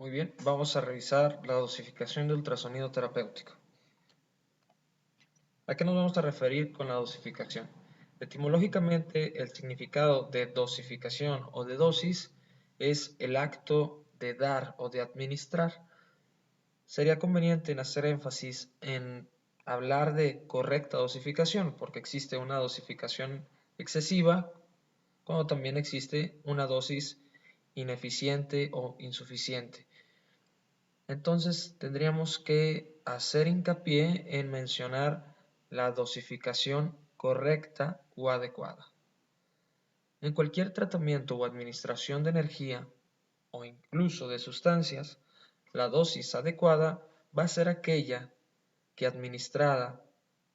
Muy bien, vamos a revisar la dosificación de ultrasonido terapéutico. ¿A qué nos vamos a referir con la dosificación? Etimológicamente, el significado de dosificación o de dosis es el acto de dar o de administrar. Sería conveniente en hacer énfasis en hablar de correcta dosificación, porque existe una dosificación excesiva, como también existe una dosis ineficiente o insuficiente. Entonces tendríamos que hacer hincapié en mencionar la dosificación correcta o adecuada. En cualquier tratamiento o administración de energía o incluso de sustancias, la dosis adecuada va a ser aquella que administrada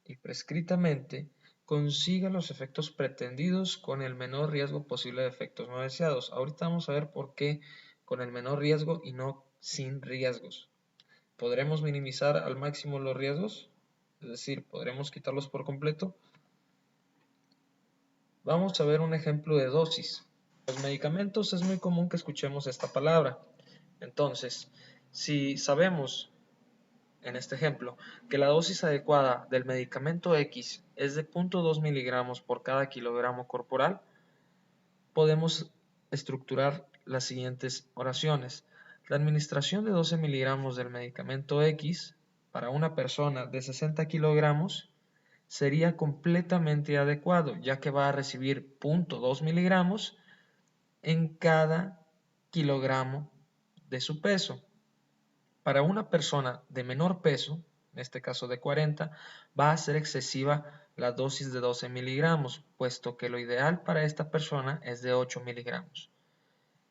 y prescritamente consiga los efectos pretendidos con el menor riesgo posible de efectos no deseados. Ahorita vamos a ver por qué con el menor riesgo y no sin riesgos. ¿Podremos minimizar al máximo los riesgos? Es decir, ¿podremos quitarlos por completo? Vamos a ver un ejemplo de dosis. Los medicamentos es muy común que escuchemos esta palabra. Entonces, si sabemos, en este ejemplo, que la dosis adecuada del medicamento X es de 0.2 miligramos por cada kilogramo corporal, podemos estructurar las siguientes oraciones. La administración de 12 miligramos del medicamento X para una persona de 60 kilogramos sería completamente adecuado, ya que va a recibir 0.2 miligramos en cada kilogramo de su peso. Para una persona de menor peso, en este caso de 40, va a ser excesiva la dosis de 12 miligramos, puesto que lo ideal para esta persona es de 8 miligramos.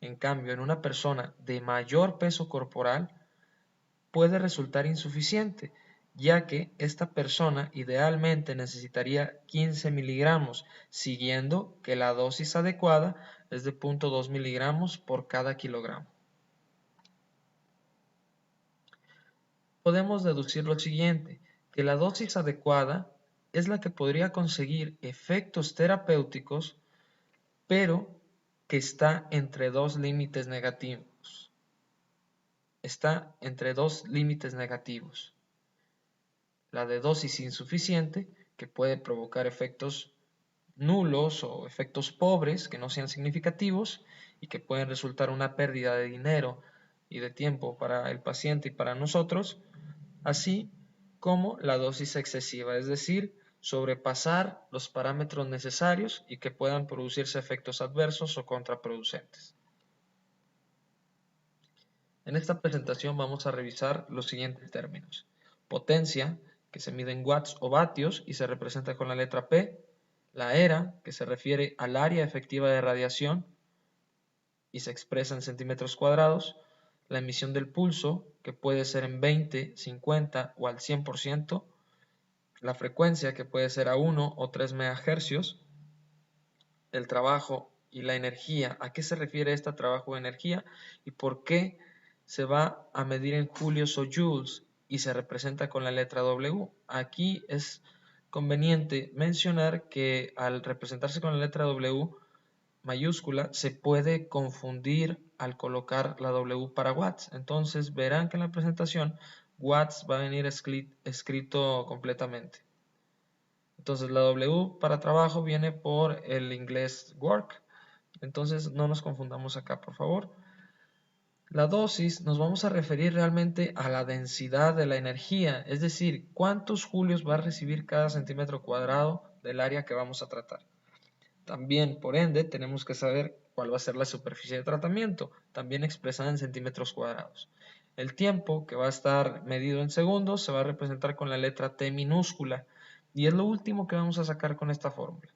En cambio, en una persona de mayor peso corporal puede resultar insuficiente, ya que esta persona idealmente necesitaría 15 miligramos, siguiendo que la dosis adecuada es de 0.2 miligramos por cada kilogramo. Podemos deducir lo siguiente, que la dosis adecuada es la que podría conseguir efectos terapéuticos, pero que está entre dos límites negativos. Está entre dos límites negativos. La de dosis insuficiente, que puede provocar efectos nulos o efectos pobres que no sean significativos y que pueden resultar una pérdida de dinero y de tiempo para el paciente y para nosotros, así como la dosis excesiva, es decir, sobrepasar los parámetros necesarios y que puedan producirse efectos adversos o contraproducentes. En esta presentación vamos a revisar los siguientes términos. Potencia, que se mide en watts o vatios y se representa con la letra P. La era, que se refiere al área efectiva de radiación y se expresa en centímetros cuadrados. La emisión del pulso, que puede ser en 20, 50 o al 100%. La frecuencia, que puede ser a 1 o 3 MHz. El trabajo y la energía. ¿A qué se refiere este trabajo o energía? ¿Y por qué se va a medir en julios o joules y se representa con la letra W? Aquí es conveniente mencionar que al representarse con la letra W mayúscula se puede confundir al colocar la W para watts. Entonces verán que en la presentación watts va a venir escrito completamente. Entonces la W para trabajo viene por el inglés work. Entonces no nos confundamos acá, por favor. La dosis nos vamos a referir realmente a la densidad de la energía, es decir, cuántos julios va a recibir cada centímetro cuadrado del área que vamos a tratar. También, por ende, tenemos que saber cuál va a ser la superficie de tratamiento, también expresada en centímetros cuadrados. El tiempo, que va a estar medido en segundos, se va a representar con la letra T minúscula, y es lo último que vamos a sacar con esta fórmula.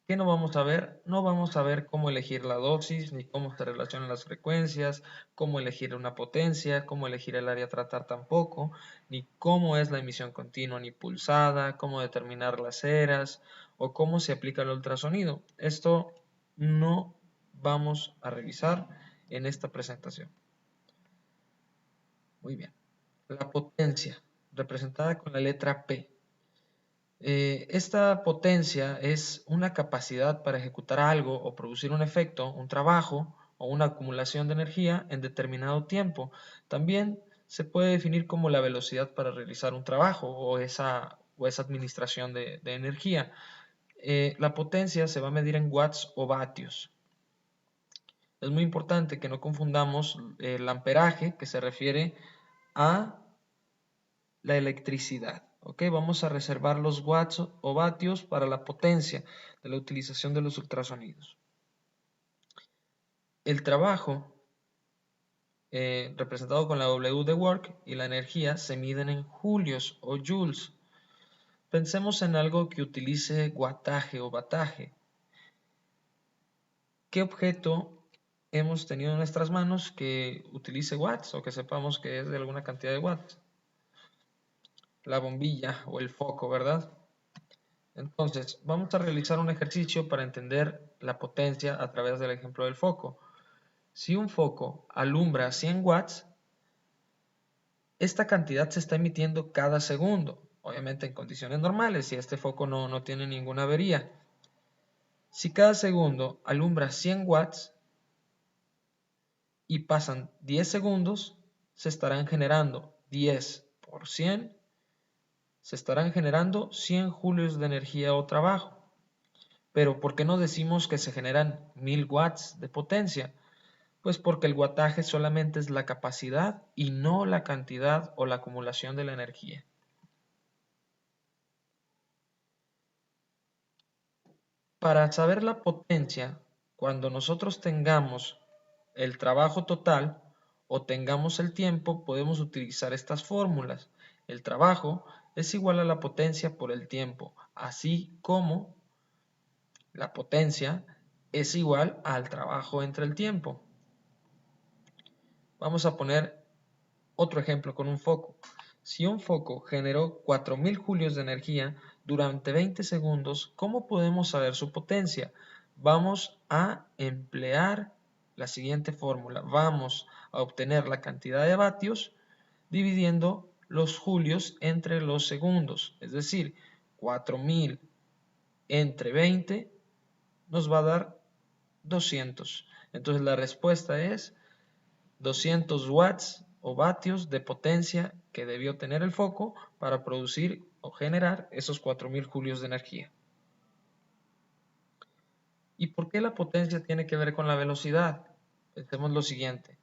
¿Qué no vamos a ver? No vamos a ver cómo elegir la dosis, ni cómo se relacionan las frecuencias, cómo elegir una potencia, cómo elegir el área a tratar tampoco, ni cómo es la emisión continua ni pulsada, cómo determinar las eras o cómo se aplica el ultrasonido. Esto no vamos a revisar en esta presentación. Muy bien. La potencia, representada con la letra P. Esta potencia es una capacidad para ejecutar algo o producir un efecto, un trabajo o una acumulación de energía en determinado tiempo. También se puede definir como la velocidad para realizar un trabajo o esa administración de energía. La potencia se va a medir en watts o vatios. Es muy importante que no confundamos el amperaje, que se refiere a la electricidad. ¿Ok? Vamos a reservar los watts o vatios para la potencia de la utilización de los ultrasonidos. El trabajo, representado con la W de work, y la energía se miden en julios o joules. Pensemos en algo que utilice wattaje o vataje. ¿Qué objeto hemos tenido en nuestras manos que utilice watts o que sepamos que es de alguna cantidad de watts? La bombilla o el foco, ¿verdad? Entonces, vamos a realizar un ejercicio para entender la potencia a través del ejemplo del foco. Si un foco alumbra 100 watts, esta cantidad se está emitiendo cada segundo, obviamente en condiciones normales, si este foco no tiene ninguna avería. Si cada segundo alumbra 100 watts y pasan 10 segundos, se estarán generando 10 por 100, se estarán generando 100 julios de energía o trabajo. Pero ¿por qué no decimos que se generan 1000 watts de potencia? Pues porque el wattaje solamente es la capacidad y no la cantidad o la acumulación de la energía. Para saber la potencia, cuando nosotros tengamos el trabajo total o tengamos el tiempo, podemos utilizar estas fórmulas. El trabajo es igual a la potencia por el tiempo, así como la potencia es igual al trabajo entre el tiempo. Vamos a poner otro ejemplo con un foco. Si un foco generó 4000 julios de energía durante 20 segundos, ¿cómo podemos saber su potencia? Vamos a emplear la siguiente fórmula. Vamos a obtener la cantidad de vatios dividiendo los julios entre los segundos. Es decir, 4000 entre 20 nos va a dar 200. Entonces la respuesta es 200 watts o vatios de potencia que debió tener el foco para producir o generar esos 4000 julios de energía. ¿Y por qué la potencia tiene que ver con la velocidad? Pensemos lo siguiente.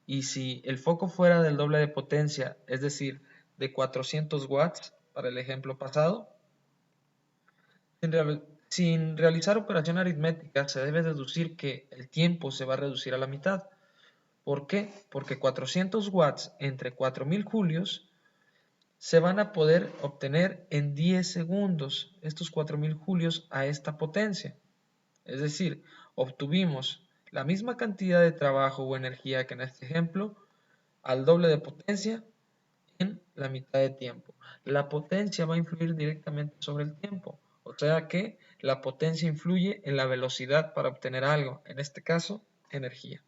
Y si el foco fuera del doble de potencia, es decir, de 400 watts, para el ejemplo pasado, sin realizar operación aritmética se debe deducir que el tiempo se va a reducir a la mitad. ¿Por qué? Porque 400 watts entre 4000 julios se van a poder obtener en 10 segundos estos 4000 julios a esta potencia. Es decir, obtuvimos la misma cantidad de trabajo o energía que en este ejemplo al doble de potencia en la mitad de tiempo. La potencia va a influir directamente sobre el tiempo, o sea que la potencia influye en la velocidad para obtener algo, en este caso, energía.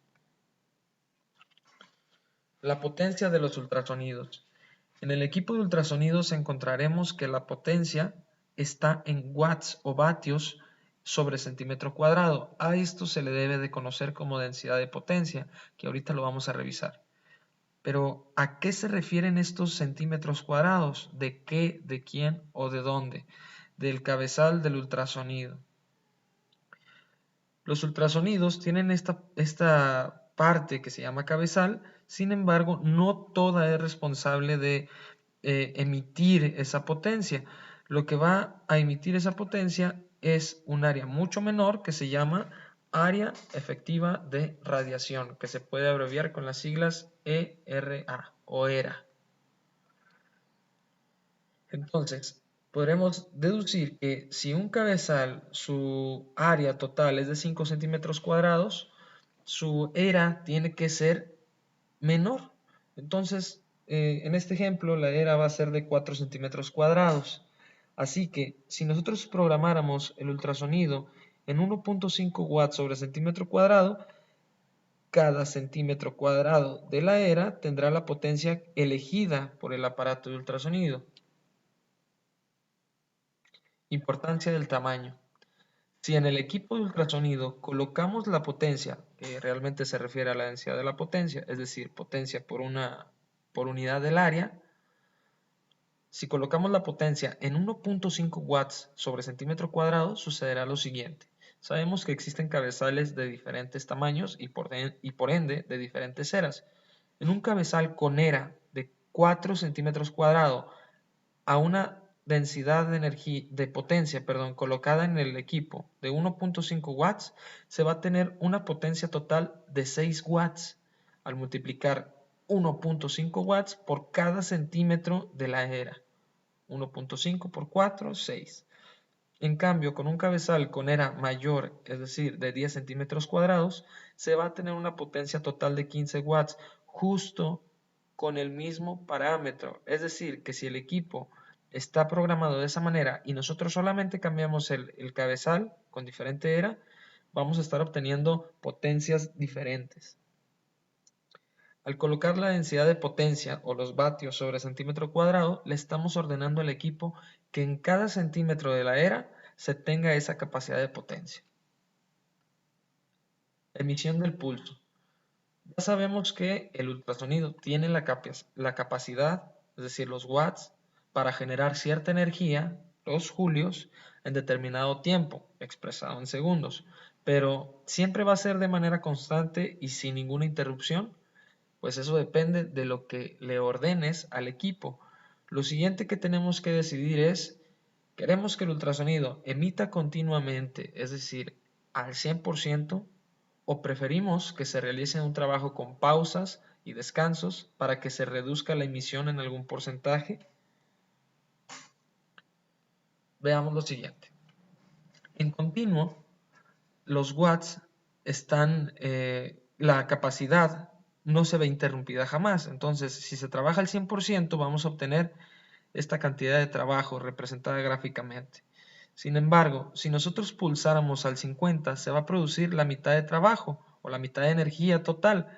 La potencia de los ultrasonidos. En el equipo de ultrasonidos encontraremos que la potencia está en watts o vatios sobre centímetro cuadrado. A esto se le debe de conocer como densidad de potencia, que ahorita lo vamos a revisar. Pero, ¿a qué se refieren estos centímetros cuadrados? ¿De qué, de quién o de dónde? Del cabezal del ultrasonido. Los ultrasonidos tienen esta parte que se llama cabezal, sin embargo, no toda es responsable de emitir esa potencia. Lo que va a emitir esa potencia es un área mucho menor que se llama área efectiva de radiación, que se puede abreviar con las siglas ERA o ERA. Entonces, podremos deducir que si un cabezal, su área total es de 5 centímetros cuadrados, su ERA tiene que ser menor. Entonces, en este ejemplo, la ERA va a ser de 4 centímetros cuadrados. Así que, si nosotros programáramos el ultrasonido en 1.5 watts sobre centímetro cuadrado, cada centímetro cuadrado de la ERA tendrá la potencia elegida por el aparato de ultrasonido. Importancia del tamaño. Si en el equipo de ultrasonido colocamos la potencia, que realmente se refiere a la densidad de la potencia, es decir, potencia por unidad del área, si colocamos la potencia en 1.5 watts sobre centímetro cuadrado, sucederá lo siguiente. Sabemos que existen cabezales de diferentes tamaños y por ende de diferentes eras. En un cabezal con era de 4 centímetros cuadrados a una densidad de energía, de potencia, colocada en el equipo de 1.5 watts, se va a tener una potencia total de 6 watts al multiplicar 1.5 watts por cada centímetro de la era. 1.5 por 4, 6. En cambio, con un cabezal con era mayor, es decir, de 10 centímetros cuadrados, se va a tener una potencia total de 15 watts, justo con el mismo parámetro. Es decir, que si el equipo está programado de esa manera y nosotros solamente cambiamos el cabezal con diferente era, vamos a estar obteniendo potencias diferentes. Al colocar la densidad de potencia o los vatios sobre centímetro cuadrado, le estamos ordenando al equipo que en cada centímetro de la era se tenga esa capacidad de potencia. Emisión del pulso. Ya sabemos que el ultrasonido tiene la capacidad, es decir, los watts, para generar cierta energía, los julios, en determinado tiempo, expresado en segundos, pero siempre va a ser de manera constante y sin ninguna interrupción. Pues eso depende de lo que le ordenes al equipo. Lo siguiente que tenemos que decidir es, ¿queremos que el ultrasonido emita continuamente, es decir, al 100%, o preferimos que se realice un trabajo con pausas y descansos para que se reduzca la emisión en algún porcentaje? Veamos lo siguiente. En continuo, los watts están, la capacidad no se ve interrumpida jamás. Entonces, si se trabaja al 100%, vamos a obtener esta cantidad de trabajo representada gráficamente. Sin embargo, si nosotros pulsáramos al 50, se va a producir la mitad de trabajo o la mitad de energía total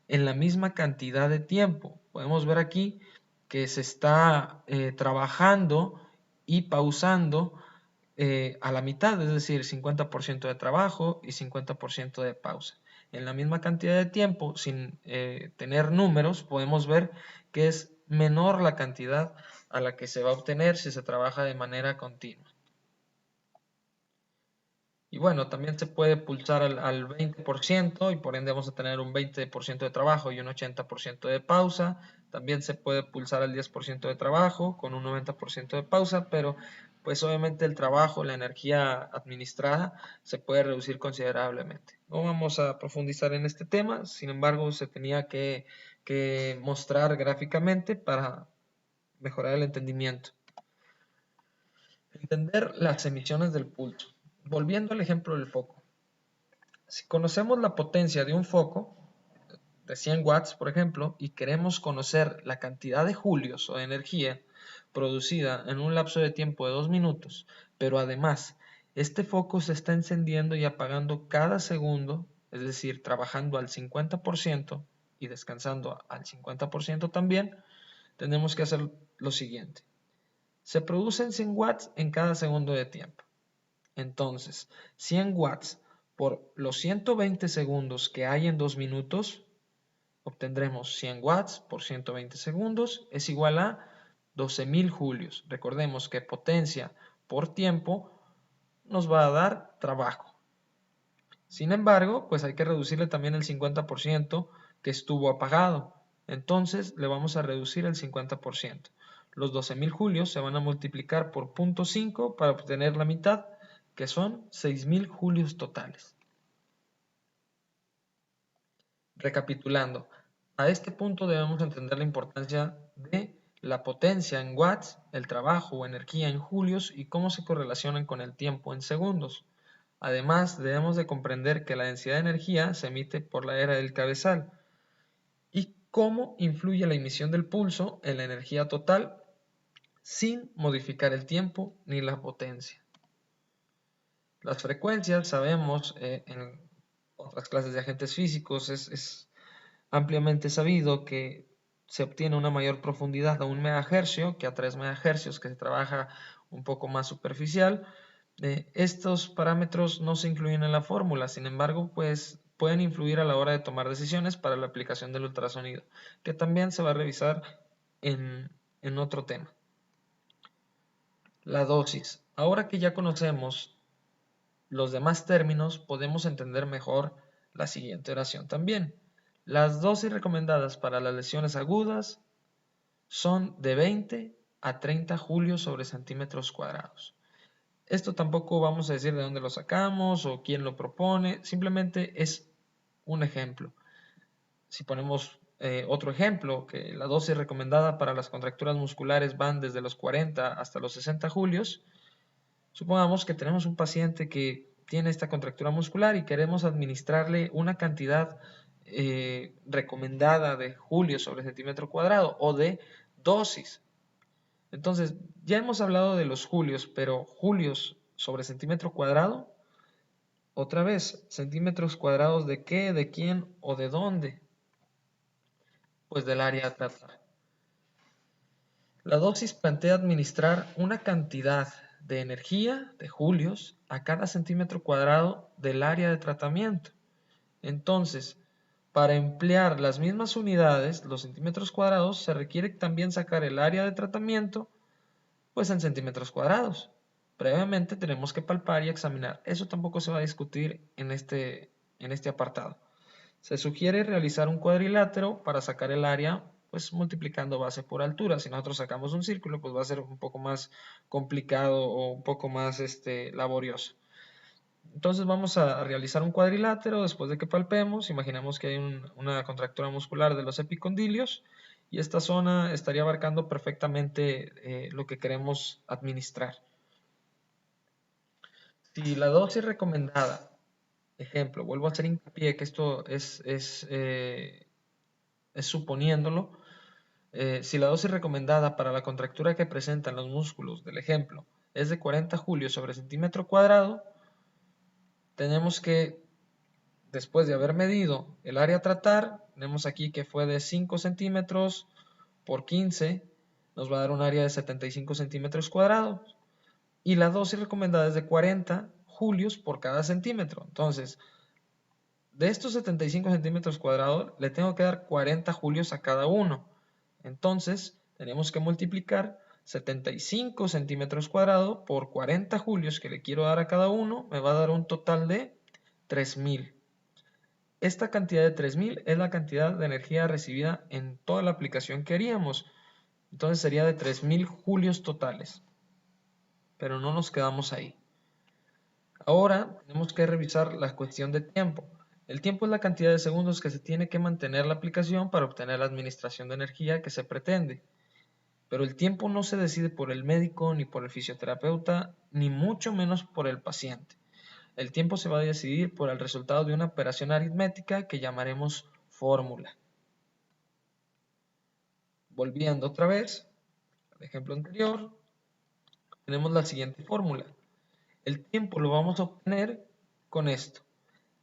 en la misma cantidad de tiempo. Podemos ver aquí que se está trabajando y pausando a la mitad, es decir, 50% de trabajo y 50% de pausa. En la misma cantidad de tiempo, sin tener números, podemos ver que es menor la cantidad a la que se va a obtener si se trabaja de manera continua. Y bueno, también se puede pulsar al 20% y por ende vamos a tener un 20% de trabajo y un 80% de pausa. También se puede pulsar al 10% de trabajo con un 90% de pausa, pero pues obviamente el trabajo, la energía administrada se puede reducir considerablemente. No vamos a profundizar en este tema, sin embargo se tenía que mostrar gráficamente para mejorar el entendimiento. Entender las emisiones del pulso. Volviendo al ejemplo del foco. Si conocemos la potencia de un foco, de 100 watts por ejemplo, y queremos conocer la cantidad de julios o de energía producida en un lapso de tiempo de 2 minutos, pero además este foco se está encendiendo y apagando cada segundo, es decir, trabajando al 50% y descansando al 50% también, tenemos que hacer lo siguiente. Se producen 100 watts en cada segundo de tiempo. Entonces, 100 watts por los 120 segundos que hay en 2 minutos, obtendremos 100 watts por 120 segundos es igual a 12.000 julios. Recordemos que potencia por tiempo nos va a dar trabajo. Sin embargo, pues hay que reducirle también el 50% que estuvo apagado. Entonces le vamos a reducir el 50%. Los 12.000 julios se van a multiplicar por 0.5 para obtener la mitad, que son 6.000 julios totales. Recapitulando, a este punto debemos entender la importancia de la potencia en watts, el trabajo o energía en julios y cómo se correlacionan con el tiempo en segundos. Además, debemos de comprender que la densidad de energía se emite por la era del cabezal y cómo influye la emisión del pulso en la energía total sin modificar el tiempo ni la potencia. Las frecuencias, sabemos en otras clases de agentes físicos, es ampliamente sabido que se obtiene una mayor profundidad a 1 MHz que a 3 MHz, que se trabaja un poco más superficial. Estos parámetros no se incluyen en la fórmula, sin embargo, pues pueden influir a la hora de tomar decisiones para la aplicación del ultrasonido, que también se va a revisar en otro tema. La dosis. Ahora que ya conocemos los demás términos, podemos entender mejor la siguiente oración también. Las dosis recomendadas para las lesiones agudas son de 20 a 30 julios sobre centímetros cuadrados. Esto tampoco vamos a decir de dónde lo sacamos o quién lo propone, simplemente es un ejemplo. Si ponemos otro ejemplo, que la dosis recomendada para las contracturas musculares van desde los 40 hasta los 60 julios, supongamos que tenemos un paciente que tiene esta contractura muscular y queremos administrarle una cantidad recomendada de julios sobre centímetro cuadrado o de dosis. Entonces, ya hemos hablado de los julios, pero julios sobre centímetro cuadrado, otra vez, centímetros cuadrados de qué, de quién o de dónde, pues del área a tratar. La dosis plantea administrar una cantidad de energía, de julios, a cada centímetro cuadrado del área de tratamiento. Entonces, para emplear las mismas unidades, los centímetros cuadrados, se requiere también sacar el área de tratamiento, pues en centímetros cuadrados. Previamente tenemos que palpar y examinar. Eso tampoco se va a discutir en este apartado. Se sugiere realizar un cuadrilátero para sacar el área, pues multiplicando base por altura. Si nosotros sacamos un círculo, pues va a ser un poco más complicado o un poco más laborioso. Entonces vamos a realizar un cuadrilátero después de que palpemos. Imaginemos que hay una contractura muscular de los epicondilios y esta zona estaría abarcando perfectamente lo que queremos administrar. Si la dosis recomendada, ejemplo, vuelvo a hacer hincapié que esto es suponiéndolo, si la dosis recomendada para la contractura que presentan los músculos del ejemplo es de 40 julios sobre centímetro cuadrado, tenemos que, después de haber medido el área a tratar, tenemos aquí que fue de 5 centímetros por 15, nos va a dar un área de 75 centímetros cuadrados. Y la dosis recomendada es de 40 julios por cada centímetro. Entonces, de estos 75 centímetros cuadrados, le tengo que dar 40 julios a cada uno. Entonces, tenemos que multiplicar 75 centímetros cuadrados por 40 julios que le quiero dar a cada uno, me va a dar un total de 3000. Esta cantidad de 3000 es la cantidad de energía recibida en toda la aplicación que haríamos. Entonces sería de 3000 julios totales. Pero no nos quedamos ahí. Ahora tenemos que revisar la cuestión de tiempo. El tiempo es la cantidad de segundos que se tiene que mantener la aplicación para obtener la administración de energía que se pretende. Pero el tiempo no se decide por el médico, ni por el fisioterapeuta, ni mucho menos por el paciente. El tiempo se va a decidir por el resultado de una operación aritmética que llamaremos fórmula. Volviendo otra vez al ejemplo anterior, tenemos la siguiente fórmula. El tiempo lo vamos a obtener con esto.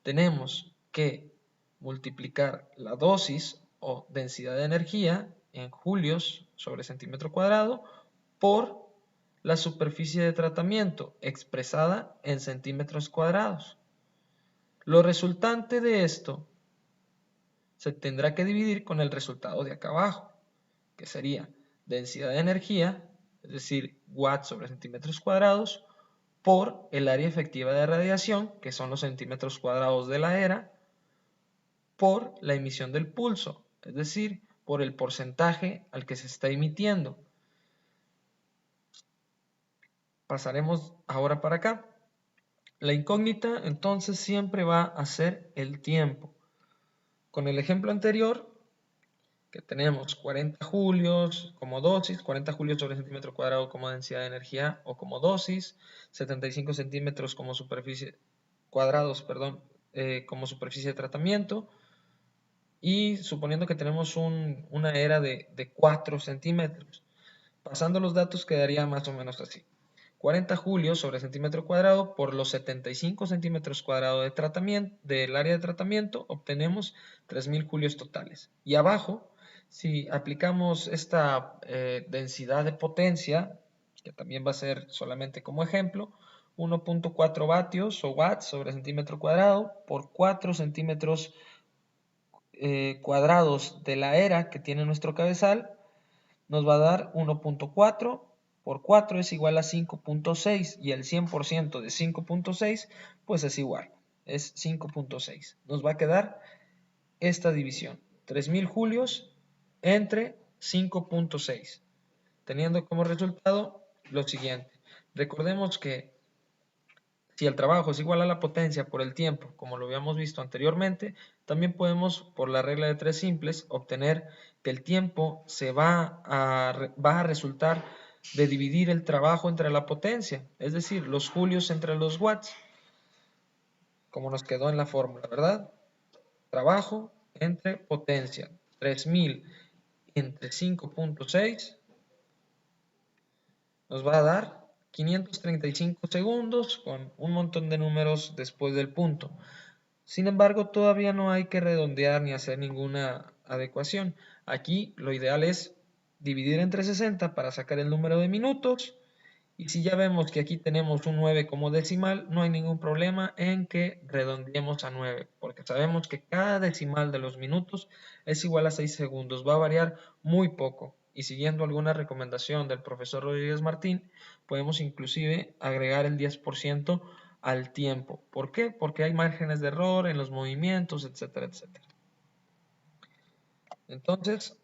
Tenemos que multiplicar la dosis o densidad de energía en julios sobre centímetro cuadrado por la superficie de tratamiento expresada en centímetros cuadrados. Lo resultante de esto se tendrá que dividir con el resultado de acá abajo, que sería densidad de energía, es decir, watts sobre centímetros cuadrados, por el área efectiva de radiación, que son los centímetros cuadrados de la era, por la emisión del pulso, es decir, por el porcentaje al que se está emitiendo. Pasaremos ahora para acá. La incógnita entonces siempre va a ser el tiempo. Con el ejemplo anterior, que tenemos 40 julios como dosis, 40 julios sobre centímetro cuadrado como densidad de energía o como dosis, 75 centímetros como superficie, cuadrados, perdón, como superficie de tratamiento, y suponiendo que tenemos una era de 4 centímetros. Pasando los datos quedaría más o menos así. 40 julios sobre centímetro cuadrado por los 75 centímetros cuadrados de tratamiento, del área de tratamiento, obtenemos 3000 julios totales. Y abajo, si aplicamos esta densidad de potencia, que también va a ser solamente como ejemplo, 1.4 vatios o watts sobre centímetro cuadrado por 4 centímetros cuadrados de la era que tiene nuestro cabezal, nos va a dar 1.4 por 4 es igual a 5.6 y el 100% de 5.6 pues es igual, es 5.6. Nos va a quedar esta división, 3000 julios entre 5.6, teniendo como resultado lo siguiente. Recordemos que si el trabajo es igual a la potencia por el tiempo, como lo habíamos visto anteriormente, también podemos, por la regla de 3 simples, obtener que el tiempo va a resultar de dividir el trabajo entre la potencia, es decir, los julios entre los watts, como nos quedó en la fórmula, ¿verdad? Trabajo entre potencia, 3000 entre 5.6 nos va a dar 535 segundos con un montón de números después del punto. Sin embargo, todavía no hay que redondear ni hacer ninguna adecuación. Aquí lo ideal es dividir entre 60 para sacar el número de minutos. Y si ya vemos que aquí tenemos un 9 como decimal, no hay ningún problema en que redondeemos a 9, porque sabemos que cada decimal de los minutos es igual a 6 segundos, va a variar muy poco. Y siguiendo alguna recomendación del profesor Rodríguez Martín, podemos inclusive agregar el 10% al tiempo. ¿Por qué? Porque hay márgenes de error en los movimientos, etcétera, etcétera. Entonces,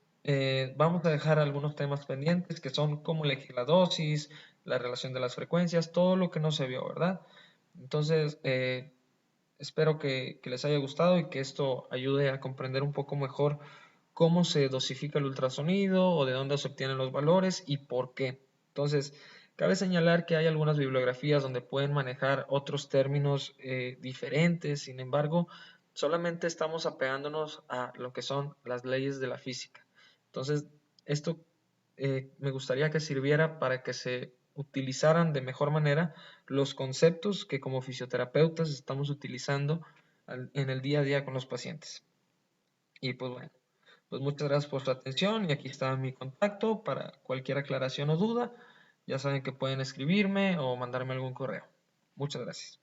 vamos a dejar algunos temas pendientes que son cómo elegir la dosis, la relación de las frecuencias, todo lo que no se vio, ¿verdad? Entonces, espero que les haya gustado y que esto ayude a comprender un poco mejor cómo se dosifica el ultrasonido o de dónde se obtienen los valores y por qué. Entonces, cabe señalar que hay algunas bibliografías donde pueden manejar otros términos diferentes, sin embargo, solamente estamos apegándonos a lo que son las leyes de la física. Entonces, esto me gustaría que sirviera para que se utilizaran de mejor manera los conceptos que como fisioterapeutas estamos utilizando en el día a día con los pacientes. Y pues bueno, pues muchas gracias por su atención y aquí está mi contacto para cualquier aclaración o duda. Ya saben que pueden escribirme o mandarme algún correo. Muchas gracias.